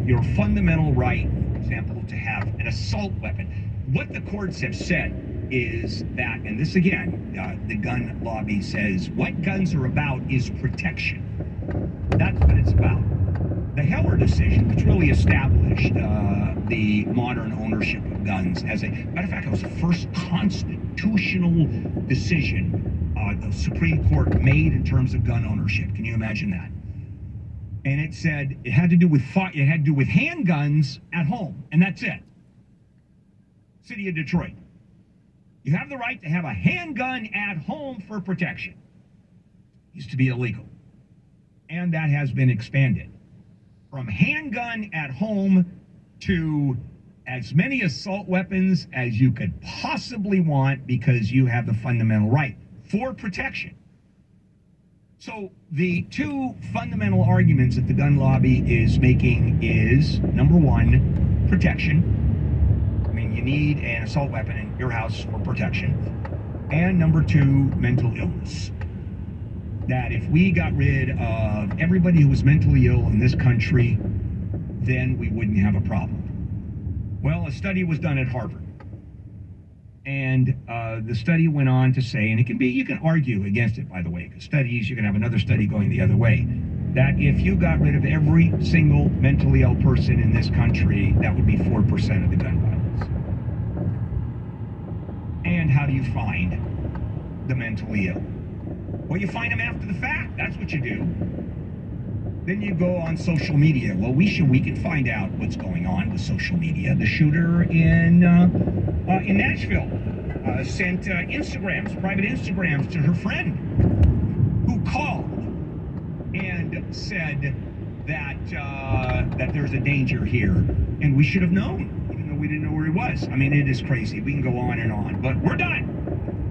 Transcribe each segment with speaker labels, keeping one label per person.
Speaker 1: your fundamental right, for example, to have an assault weapon. What the courts have said is that, and this again, the gun lobby says, what guns are about is protection. That's what it's about. The Heller decision, which really established the modern ownership of guns as a matter of fact, it was the first constitutional decision the Supreme Court made in terms of gun ownership. Can you imagine that? And it said it had to do with handguns at home, and that's it. City of Detroit. You have the right to have a handgun at home for protection. Used to be illegal. And that has been expanded. From handgun at home to as many assault weapons as you could possibly want because you have the fundamental right for protection. So the two fundamental arguments that the gun lobby is making is, number one, protection. I mean, you need an assault weapon in your house for protection. And number two, mental illness. That if we got rid of everybody who was mentally ill in this country, then we wouldn't have a problem. Well, a study was done at Harvard. And the study went on to say, and it can be, you can argue against it, by the way, because studies, you can have another study going the other way, that if you got rid of every single mentally ill person in this country, that would be 4% of the gun violence. And how do you find the mentally ill? Well, you find them after the fact. That's what you do. Then you go on social media. Well, we can find out what's going on with social media. The shooter in Nashville sent private Instagrams to her friend, who called and said that there's a danger here, and we should have known, even though we didn't know where he was. I mean, it is crazy. We can go on and on, but we're done.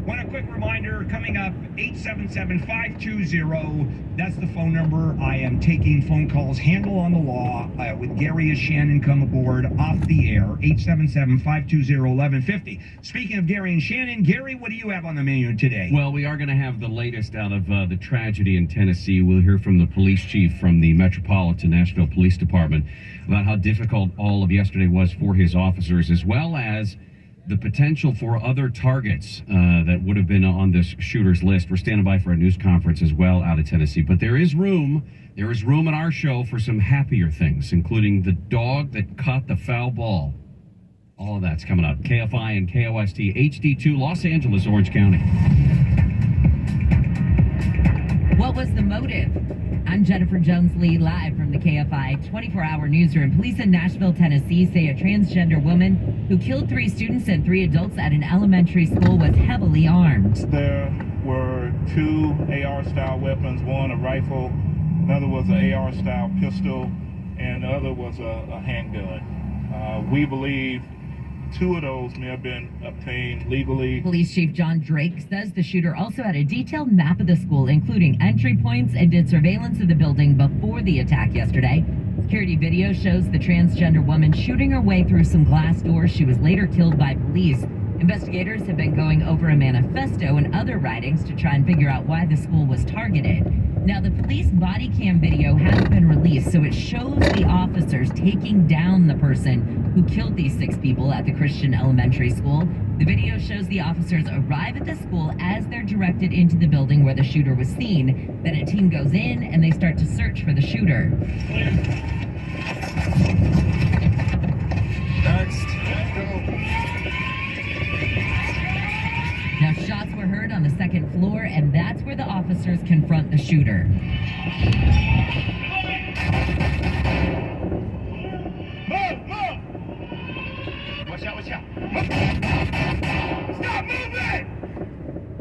Speaker 1: One quick reminder, coming up, 877-520, that's the phone number. I am taking phone calls, Handle on the Law, with Gary as Shannon come aboard, off the air, 877-520-1150. Speaking of Gary and Shannon, Gary, what do you have on the menu today?
Speaker 2: Well, we are going to have the latest out of the tragedy in Tennessee. We'll hear from the police chief from the Metropolitan Nashville Police Department about how difficult all of yesterday was for his officers, as well as the potential for other targets that would have been on this shooter's list. We're standing by for a news conference as well out of Tennessee. But there is room in our show for some happier things, including the dog that caught the foul ball. All of that's coming up. KFI and KOST HD2, Los Angeles, Orange County.
Speaker 3: What was the motive? I'm Jennifer Jones-Lee, live from the KFI 24-hour newsroom. Police in Nashville, Tennessee say a transgender woman who killed 3 students and 3 adults at an elementary school was heavily armed.
Speaker 4: There were 2 AR-style weapons, one a rifle, another was an AR-style pistol, and the other was a handgun. We believe 2 of those may have been obtained legally.
Speaker 3: Police Chief John Drake says the shooter also had a detailed map of the school, including entry points, and did surveillance of the building before the attack yesterday. Security video shows the transgender woman shooting her way through some glass doors. She was later killed by police. Investigators have been going over a manifesto and other writings to try and figure out why the school was targeted. Now, the police body cam video has been released, so it shows the officers taking down the person who killed these 6 people at the Christian elementary school. The video shows the officers arrive at the school as they're directed into the building where the shooter was seen. Then a team goes in and they start to search for the shooter.
Speaker 4: Next.
Speaker 3: Now, shots were heard on the 2nd floor, and that's where the officers confront the shooter.
Speaker 4: Move! Watch out! Stop moving!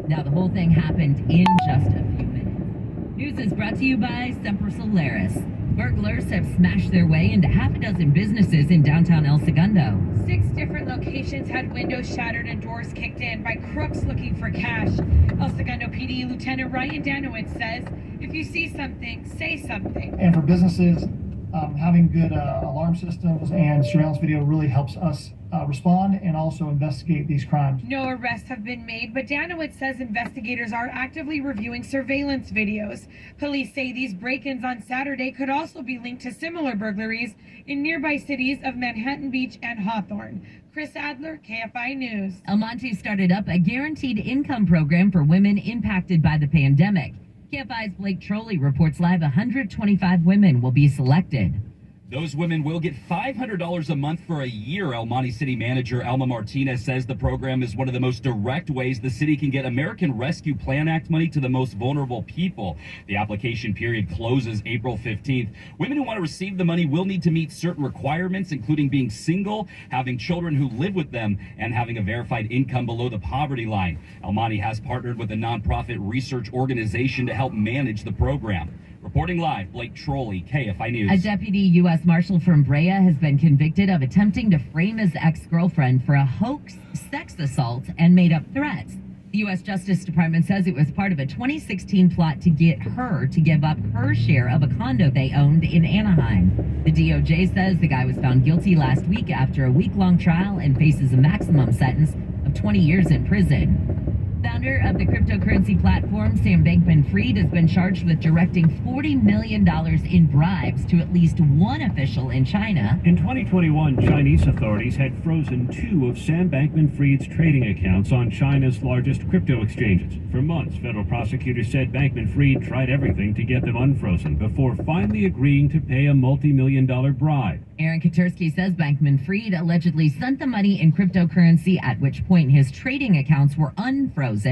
Speaker 3: Now, the whole thing happened in just a few minutes. News is brought to you by Semper Solaris. Burglars have smashed their way into half a dozen businesses in downtown El Segundo.
Speaker 5: 6 different locations had windows shattered and doors kicked in by crooks looking for cash. El Segundo PD Lieutenant Ryan Danowitz says, if you see something, say something.
Speaker 6: And for businesses Having good alarm systems and surveillance video really helps us respond and also investigate these crimes.
Speaker 5: No arrests have been made, but Danowitz says investigators are actively reviewing surveillance videos. Police say these break-ins on Saturday could also be linked to similar burglaries in nearby cities of Manhattan Beach and Hawthorne. Chris Adler, KFI News.
Speaker 3: El Monte started up a guaranteed income program for women impacted by the pandemic. KFI's Blake Trolley reports live 125 women will be selected.
Speaker 7: Those women will get $500 a month for a year. El Monte City Manager Alma Martinez says the program is one of the most direct ways the city can get American Rescue Plan Act money to the most vulnerable people. The application period closes April 15th. Women who want to receive the money will need to meet certain requirements, including being single, having children who live with them, and having a verified income below the poverty line. El Monte has partnered with a nonprofit research organization to help manage the program. Reporting live, Blake Trolley, KFI News.
Speaker 3: A deputy U.S. Marshal from Brea has been convicted of attempting to frame his ex-girlfriend for a hoax sex assault and made up threats. The U.S. Justice Department says it was part of a 2016 plot to get her to give up her share of a condo they owned in Anaheim. The DOJ says the guy was found guilty last week after a week-long trial and faces a maximum sentence of 20 years in prison. Founder of the cryptocurrency platform, Sam Bankman-Fried, has been charged with directing $40 million in bribes to at least one official in China.
Speaker 8: In 2021, Chinese authorities had frozen 2 of Sam Bankman-Fried's trading accounts on China's largest crypto exchanges. For months, federal prosecutors said Bankman-Fried tried everything to get them unfrozen before finally agreeing to pay a multi-million-dollar bribe.
Speaker 3: Aaron Katursky says Bankman-Fried allegedly sent the money in cryptocurrency, at which point his trading accounts were unfrozen.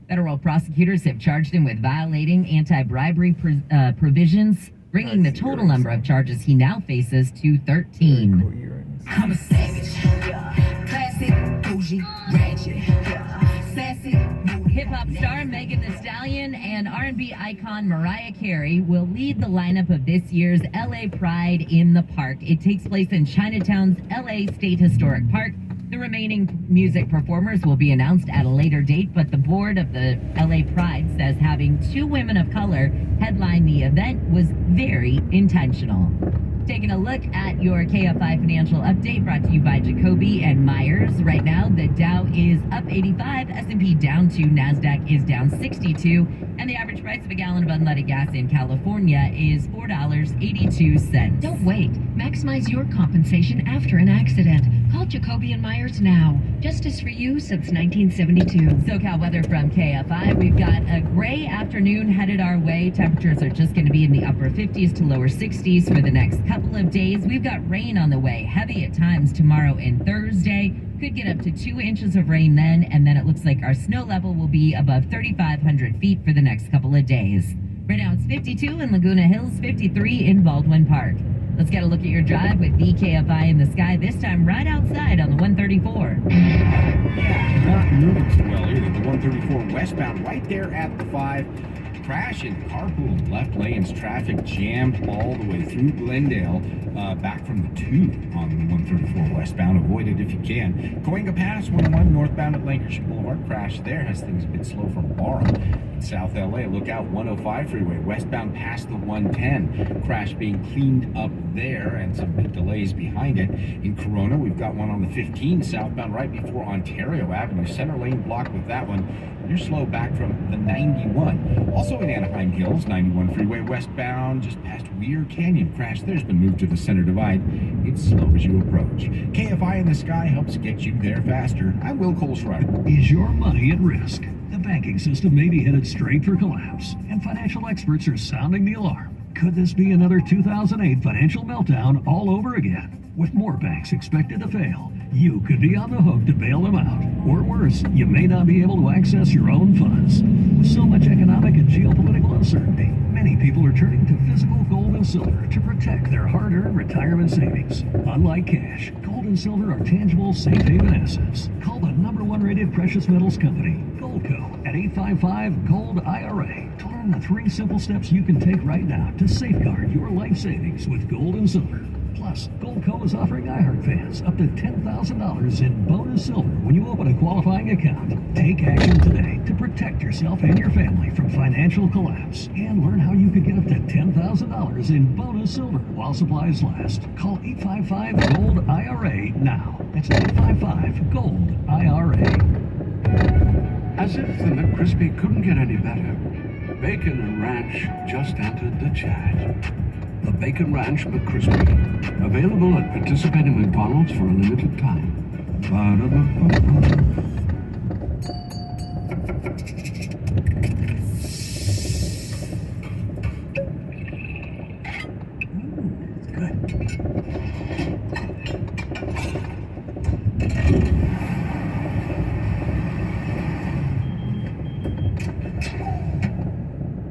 Speaker 3: Federal prosecutors have charged him with violating anti-bribery provisions, bringing the total number of charges he now faces to 13.
Speaker 9: I'm a savage, classic, bougie, ratchet, sassy.
Speaker 3: Hip-hop star Megan Thee Stallion and R&B icon Mariah Carey will lead the lineup of this year's LA Pride in the Park. It takes place in Chinatown's LA State Historic Park. The remaining music performers will be announced at a later date, but the board of the LA Pride says having 2 women of color headline the event was very intentional. Taking a look at your KFI financial update brought to you by Jacoby and Myers. Right now, the Dow is up 85, S&P down 2, NASDAQ is down 62, and the average price of a gallon of unleaded gas in California is $4.82.
Speaker 10: Don't wait. Maximize your compensation after an accident. Call Jacoby and Myers now. Justice for you since 1972.
Speaker 3: SoCal weather from KFI. We've got a gray afternoon headed our way. Temperatures are just going to be in the upper 50s to lower 60s for the next couple of days. We've got rain on the way, heavy at times tomorrow and Thursday. Could get up to 2 inches of rain then, and then it looks like our snow level will be above 3,500 feet for the next couple of days. Right now it's 52 in Laguna Hills, 53 in Baldwin Park. Let's get a look at your drive with VKFI in the sky, this time right outside on the 134.
Speaker 11: Yeah, not moving too well either. The 134 westbound right there at the 5. Crash in carpool left lanes, traffic jammed all the way through Glendale, back from the 2 on the 134 westbound. Avoid it if you can. Coinga Pass 101 northbound at Lancashire Boulevard. Crash there has things a bit slow from Barham. In South LA, look out 105 freeway westbound past the 110. Crash being cleaned up there and some big delays behind it. In Corona, we've got one on the 15 southbound right before Ontario Avenue. Center lane blocked with that one. You're slow back from the 91. Also in Anaheim Hills, 91 freeway westbound, just past Weir Canyon. Crash there's been moved to the center divide. It's slow as you approach. KFI in the sky helps get you there faster. I'm Will Colschreiber.
Speaker 12: Is your money at risk? The banking system may be headed straight for collapse, and financial experts are sounding the alarm. Could this be another 2008 financial meltdown all over again? With more banks expected to fail, you could be on the hook to bail them out. Or worse, you may not be able to access your own funds. With so much economic and geopolitical uncertainty, many people are turning to physical gold and silver to protect their hard-earned retirement savings. Unlike cash, gold and silver are tangible, safe haven assets. Call the #1 rated precious metals company, Goldco, at 855-GOLD-IRA to learn the 3 simple steps you can take right now to safeguard your life savings with gold and silver. Plus, Goldco is offering iHeart fans up to $10,000 in bonus silver when you open a qualifying account. Take action today to protect yourself and your family from financial collapse and learn how you could get up to $10,000 in bonus silver while supplies last. Call 855-GOLD-IRA now. That's 855-GOLD-IRA.
Speaker 13: As if the McCrispy couldn't get any better, Bacon and Ranch just entered the chat. The Bacon Ranch McCrispy. Available at participating McDonald's for a limited time. Ba-da-ba-ba-ba.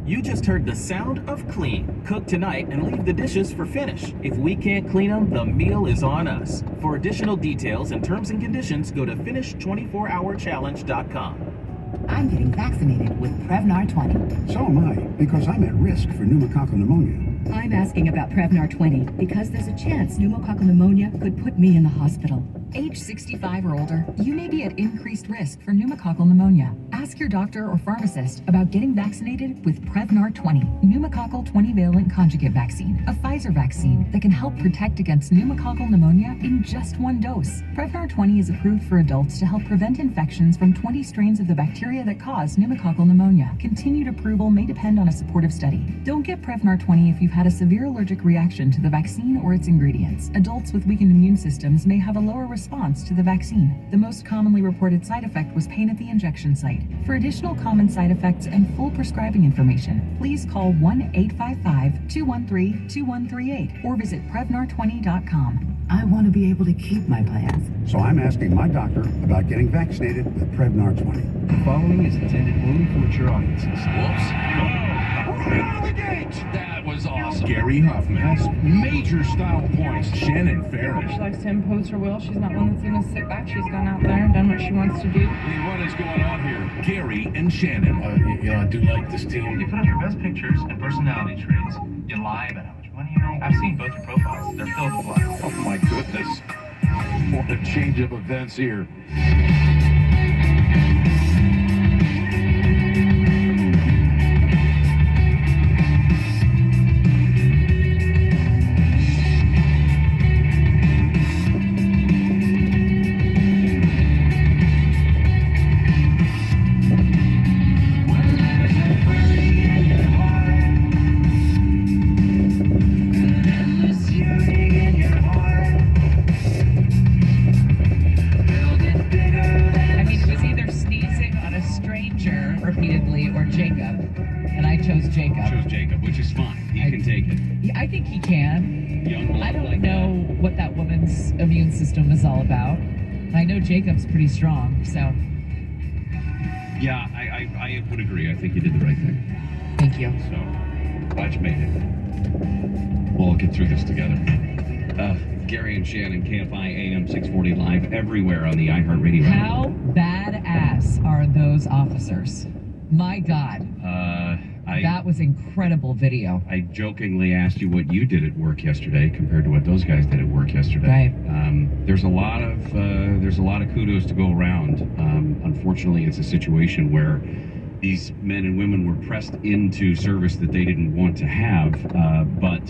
Speaker 14: You just heard the sound of clean. Cook tonight and leave the dishes for finish. If we can't clean them, the meal is on us. For additional details and terms and conditions, go to finish24hourchallenge.com.
Speaker 15: I'm getting vaccinated with Prevnar 20.
Speaker 13: So am I, because I'm at risk for pneumococcal pneumonia.
Speaker 15: I'm asking about Prevnar 20 because there's a chance pneumococcal pneumonia could put me in the hospital.
Speaker 16: Age 65 or older, you may be at increased risk for pneumococcal pneumonia. Ask your doctor or pharmacist about getting vaccinated with Prevnar 20, pneumococcal 20-valent conjugate vaccine, a Pfizer vaccine that can help protect against pneumococcal pneumonia in just one dose. Prevnar 20 is approved for adults to help prevent infections from 20 strains of the bacteria that cause pneumococcal pneumonia. Continued approval may depend on a supportive study. Don't get Prevnar 20 if you've had a severe allergic reaction to the vaccine or its ingredients. Adults with weakened immune systems may have a lower response to the vaccine. The most commonly reported side effect was pain at the injection site. For additional common side effects and full prescribing information, please call 1-855-213-2138 or visit Prevnar20.com.
Speaker 15: I want to be able to keep my plans.
Speaker 13: So I'm asking my doctor about getting vaccinated with Prevnar 20.
Speaker 17: The following is intended only for mature audiences.
Speaker 11: Whoops.
Speaker 1: Right out of the gate!
Speaker 11: That was awesome.
Speaker 18: Gary Huffman has major style points. Shannon Farris.
Speaker 19: She likes to impose her will. She's not one that's going to sit back. She's gone out there and done what she wants to do.
Speaker 18: Hey, what is going on here? Gary and Shannon.
Speaker 17: I do like this team.
Speaker 20: You put up your best pictures and personality traits. You lie about how much money you make. I've seen both your profiles. They're filled with lies.
Speaker 18: Oh my goodness. What a change of events here.
Speaker 2: Which is fine. He can take it.
Speaker 3: I think he can.
Speaker 2: Young blood
Speaker 3: I don't
Speaker 2: like
Speaker 3: know what that woman's immune system is all about. I know Jacob's pretty strong, so.
Speaker 2: Yeah, I would agree. I think you did the right thing.
Speaker 3: Thank you.
Speaker 2: So, glad you made it. We'll get through this together. Gary and Shannon, KFI AM 640 live everywhere on the iHeartRadio.
Speaker 3: How badass are those officers? My God. That was incredible video.
Speaker 2: I jokingly asked you what you did at work yesterday compared to what those guys did at work yesterday.
Speaker 3: Right.
Speaker 2: There's a lot of kudos to go around. Unfortunately, it's a situation where these men and women were pressed into service that they didn't want to have. But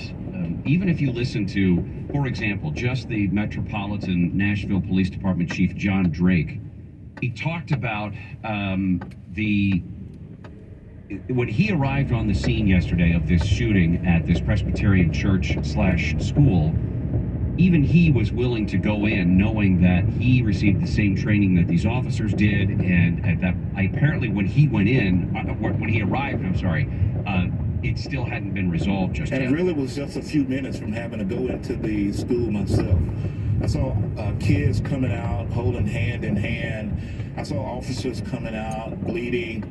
Speaker 2: even if you listen to, for example, just the Metropolitan Nashville Police Department Chief John Drake, he talked about when he arrived on the scene yesterday of this shooting at this Presbyterian church/school, even he was willing to go in knowing that he received the same training that these officers did, and that apparently when he went in, when he arrived, it still hadn't been resolved just yet.
Speaker 4: And it really was just a few minutes from having to go into the school myself. I saw kids coming out holding hand in hand. I saw officers coming out bleeding.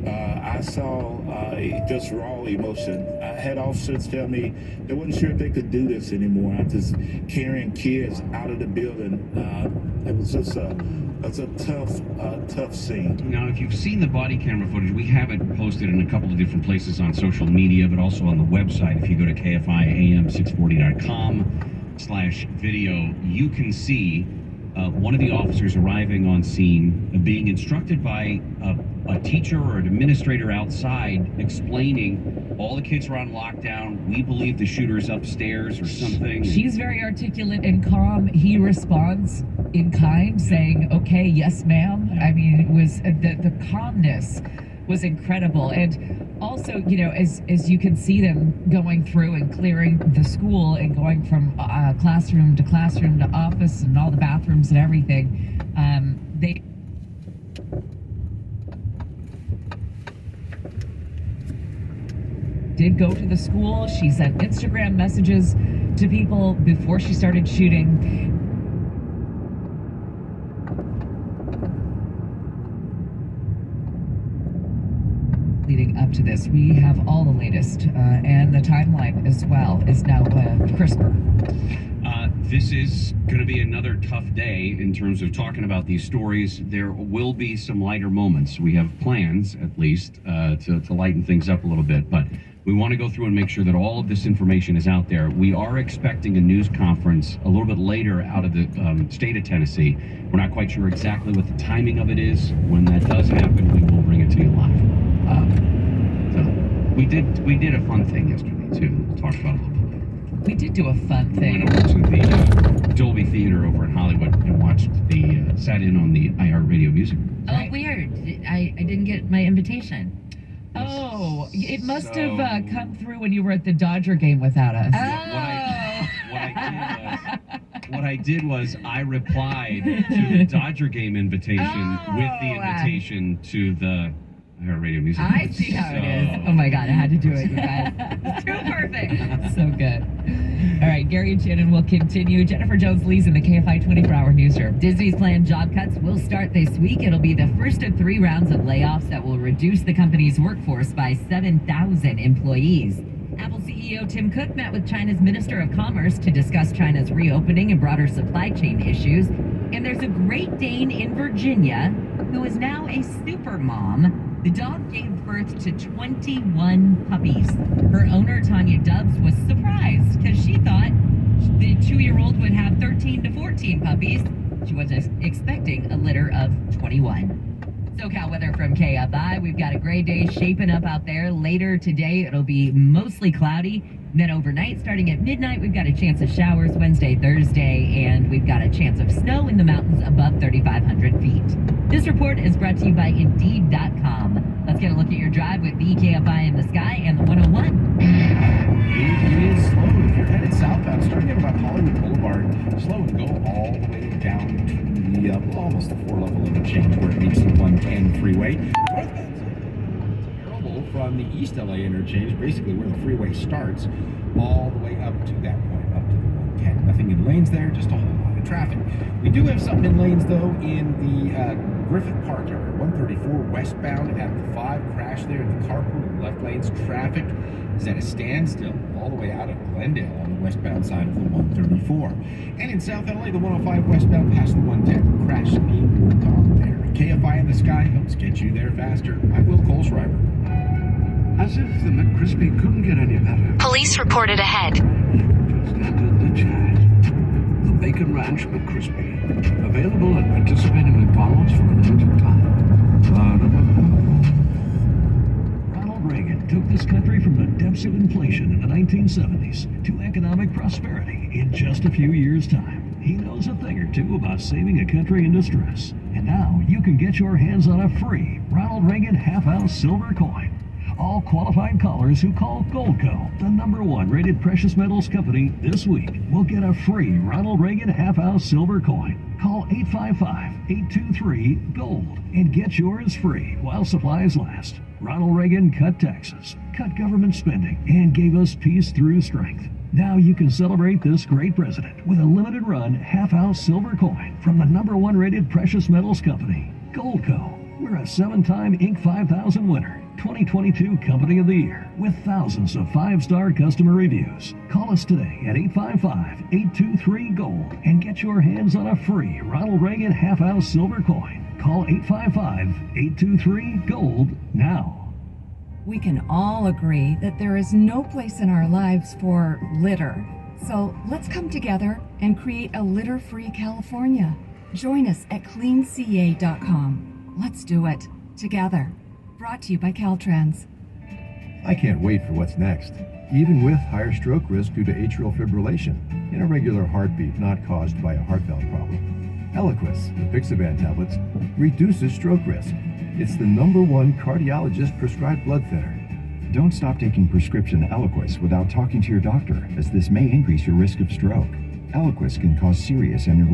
Speaker 4: I saw just raw emotion. I had officers tell me they wasn't sure if they could do this anymore after carrying kids out of the building. It was just a tough scene.
Speaker 2: Now, if you've seen the body camera footage, we have it posted in a couple of different places on social media, but also on the website. If you go to KFIAM640.com, DashCam/video, you can see one of the officers arriving on scene, being instructed by a teacher or an administrator outside, explaining all the kids are on lockdown. We believe the shooter's upstairs or something.
Speaker 3: She's very articulate and calm. He responds in kind, saying, "Okay, yes, ma'am." I mean, it was the calmness was incredible. And also, you know, as you can see them going through and clearing the school and going from classroom to office and all the bathrooms and everything, they did go to the school. She sent Instagram messages to people before she started shooting. Leading up to this, we have all the latest, and the timeline as well is now crisper.
Speaker 2: This is going to be another tough day in terms of talking about these stories. There will be some lighter moments. We have plans, at least, to lighten things up a little bit, but we want to go through and make sure that all of this information is out there. We are expecting a news conference a little bit later out of the state of Tennessee. We're not quite sure exactly what the timing of it is. When that does happen, we will bring it to you live. So we did a fun thing yesterday too. We'll talk about it a little bit later.
Speaker 3: We did do a fun thing.
Speaker 2: We went over to the Dolby Theater over in Hollywood and watched sat in on the iHeartRadio music.
Speaker 3: Oh, weird. I didn't get my invitation. Oh, it must have come through when you were at the Dodger game without us.
Speaker 2: What I did was I replied to the Dodger game invitation with the invitation to the iHeartRadio music.
Speaker 3: I see how it is. Oh my God, I had to do it, you guys. It's too perfect. So good. All right, Gary and Shannon will continue. Jennifer Jones-Lee's in the KFI 24-hour newsroom. Disney's planned job cuts will start this week. It'll be the first of 3 rounds of layoffs that will reduce the company's workforce by 7,000 employees. Apple CEO Tim Cook met with China's Minister of Commerce to discuss China's reopening and broader supply chain issues. And there's a Great Dane in Virginia who is now a super mom. The dog gave birth to 21 puppies. Her owner, Tanya Dubbs, was surprised because she thought the 2-year-old would have 13 to 14 puppies. She was expecting a litter of 21. SoCal weather from KFI. We've got a gray day shaping up out there. Later today, it'll be mostly cloudy. Then overnight, starting at midnight, we've got a chance of showers Wednesday, Thursday, and we've got a chance of snow in the mountains above 3,500 feet. This report is brought to you by Indeed.com. Let's get a look at your drive with the KFI in the sky and the 101.
Speaker 11: It is slow if you're headed southbound, starting at about Hollywood Boulevard. Slow and go all the way down to the almost the 4-level interchange where it meets the 110 freeway. Terrible from the East LA interchange, basically where the freeway starts, all the way up to that point, up to the 110. Nothing in lanes there, just a whole lot of traffic. We do have something in lanes though in the Griffith Park area, 134 westbound at the 5 crash there in the carpool left lanes. Traffic is at a standstill all the way out of Glendale on the westbound side of the 134. And in South LA, the 105 westbound past the 110 crash being worked on there. KFI in the sky helps get you there faster. I'm Will Kohlschreiber.
Speaker 13: As if the McCrispy couldn't get any better.
Speaker 21: Police reported ahead.
Speaker 13: Just entered the chat. The Bacon Ranch McCrispy. Available at participating McDonald's for a limited time.
Speaker 12: Ronald Reagan took this country from the depths of inflation in the 1970s to economic prosperity in just a few years' time. He knows a thing or two about saving a country in distress. And now you can get your hands on a free Ronald Reagan half-ounce silver coin. All qualified callers who call Goldco, the #1 rated precious metals company, this week will get a free Ronald Reagan half-ounce silver coin. Call 855-823-GOLD and get yours free while supplies last. Ronald Reagan cut taxes, cut government spending, and gave us peace through strength. Now you can celebrate this great president with a limited run half-ounce silver coin from the #1 rated precious metals company, Goldco. We're a 7-time Inc. 5000 winner, 2022 Company of the Year, with thousands of 5-star customer reviews. Call us today at 855-823-GOLD and get your hands on a free Ronald Reagan half-ounce silver coin. Call 855-823-GOLD now.
Speaker 15: We can all agree that there is no place in our lives for litter. So let's come together and create a litter-free California. Join us at cleanca.com. Let's do it together. Brought to you by Caltrans.
Speaker 21: I can't wait for what's next. Even with higher stroke risk due to atrial fibrillation, an irregular heartbeat not caused by a heart valve problem. Eliquis, the Pixaban tablets, reduces stroke risk. It's the #1 cardiologist-prescribed blood thinner.
Speaker 22: Don't stop taking prescription Eliquis without talking to your doctor, as this may increase your risk of stroke. Eliquis can cause serious and rare